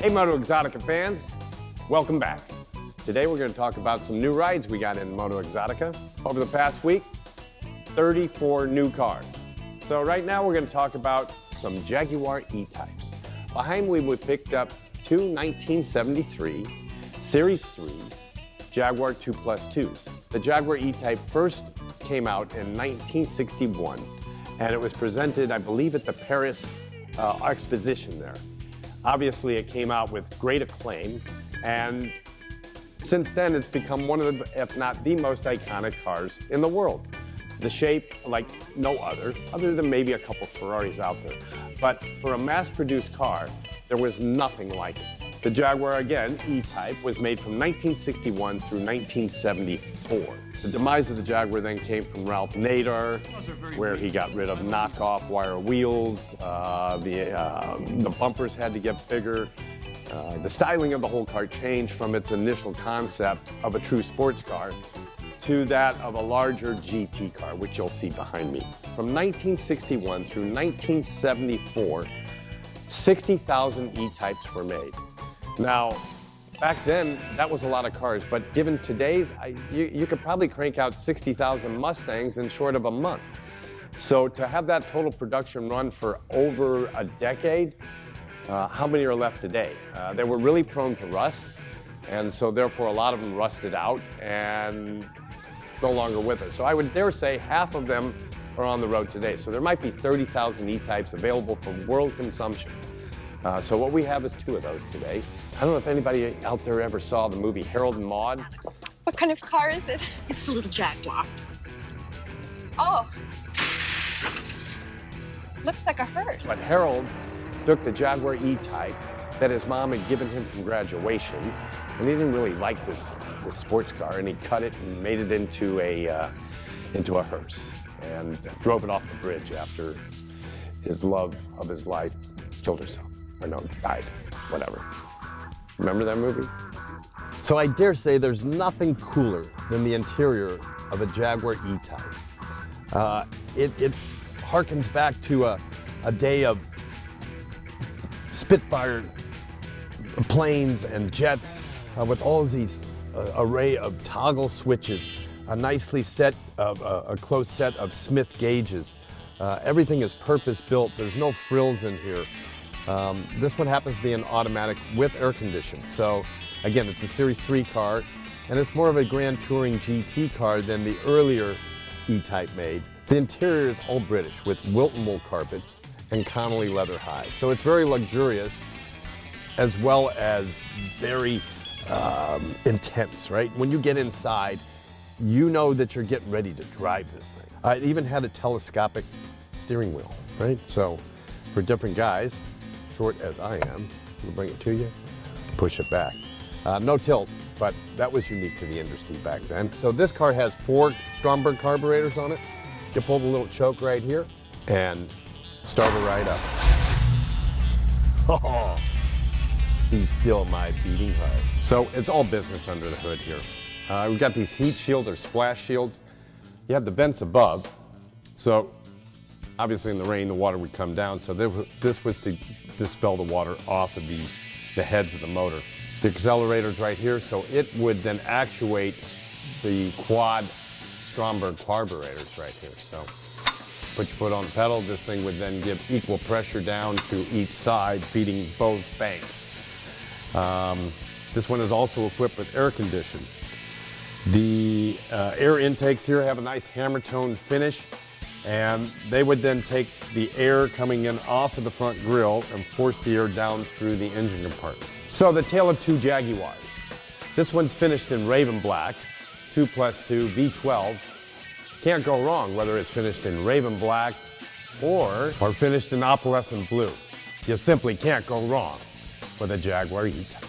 Hey Moto Exotica fans, welcome back. Today we're going to talk about some new rides we got in Moto Exotica. Over the past week, 34 new cars. So right now we're going to talk about some Jaguar E-Types. Behind me we picked up two 1973 Series 3 Jaguar 2+2s. The Jaguar E-Type first came out in 1961 and it was presented, I believe, at the Paris Exposition there. Obviously it came out with great acclaim, and since then it's become one of the, if not the most iconic cars in the world. The shape like no other than maybe a couple Ferraris out there. But for a mass-produced car, there was nothing like it. The Jaguar, again, E-Type, was made from 1961 through 1974. The demise of the Jaguar then came from Ralph Nader, where he got rid of knockoff wire wheels. The bumpers had to get bigger. The styling of the whole car changed from its initial concept of a true sports car to that of a larger GT car, which you'll see behind me. From 1961 through 1974, 60,000 E-Types were made. Now, back then, that was a lot of cars, but given today's, you could probably crank out 60,000 Mustangs in short of a month. So to have that total production run for over a decade, how many are left today? They were really prone to rust, and so therefore a lot of them rusted out and no longer with us. So I would dare say half of them are on the road today. So there might be 30,000 E-Types available for world consumption. So what we have is two of those today. I don't know if anybody out there ever saw the movie Harold and Maude. What kind of car is it? It's a little Jaguar. Oh. Looks like a hearse. But Harold took the Jaguar E-Type that his mom had given him from graduation, and he didn't really like this sports car, and he cut it and made it into a hearse, and drove it off the bridge after his love of his life killed herself. Or no, died, whatever. Remember that movie? So I dare say there's nothing cooler than the interior of a Jaguar E-Type. It harkens back to a day of Spitfire planes and jets with all these array of toggle switches, a nicely set of a close set of Smith gauges. Everything is purpose built. There's no frills in here. This one happens to be an automatic with air conditioning. So again, it's a Series 3 car, and it's more of a Grand Touring GT car than the earlier E-Type made. The interior is all British with Wilton wool carpets and Connolly leather hides. So it's very luxurious as well as very intense, right? When you get inside, you know that you're getting ready to drive this thing. It even had a telescopic steering wheel, right? So for different guys, short as I am, we'll bring it to you, push it back. No tilt, but that was unique to the industry back then. So this car has 4 Stromberg carburetors on it. You pull the little choke right here and start it right up. Oh, he's still my beating heart. So it's all business under the hood here. We've got these heat shield or splash shields. You have the vents above, so obviously in the rain the water would come down, so this was to dispel the water off of the heads of the motor. The accelerator's right here, so it would then actuate the quad Stromberg carburetors right here. So put your foot on the pedal, this thing would then give equal pressure down to each side, feeding both banks. This one is also equipped with air conditioning. The air intakes here have a nice hammer tone finish, and they would then take the air coming in off of the front grille and force the air down through the engine compartment. So the tale of two Jaguars. This one's finished in Raven Black, 2+2 V12. Can't go wrong whether it's finished in Raven Black or finished in opalescent blue. You simply can't go wrong with a Jaguar E-Type.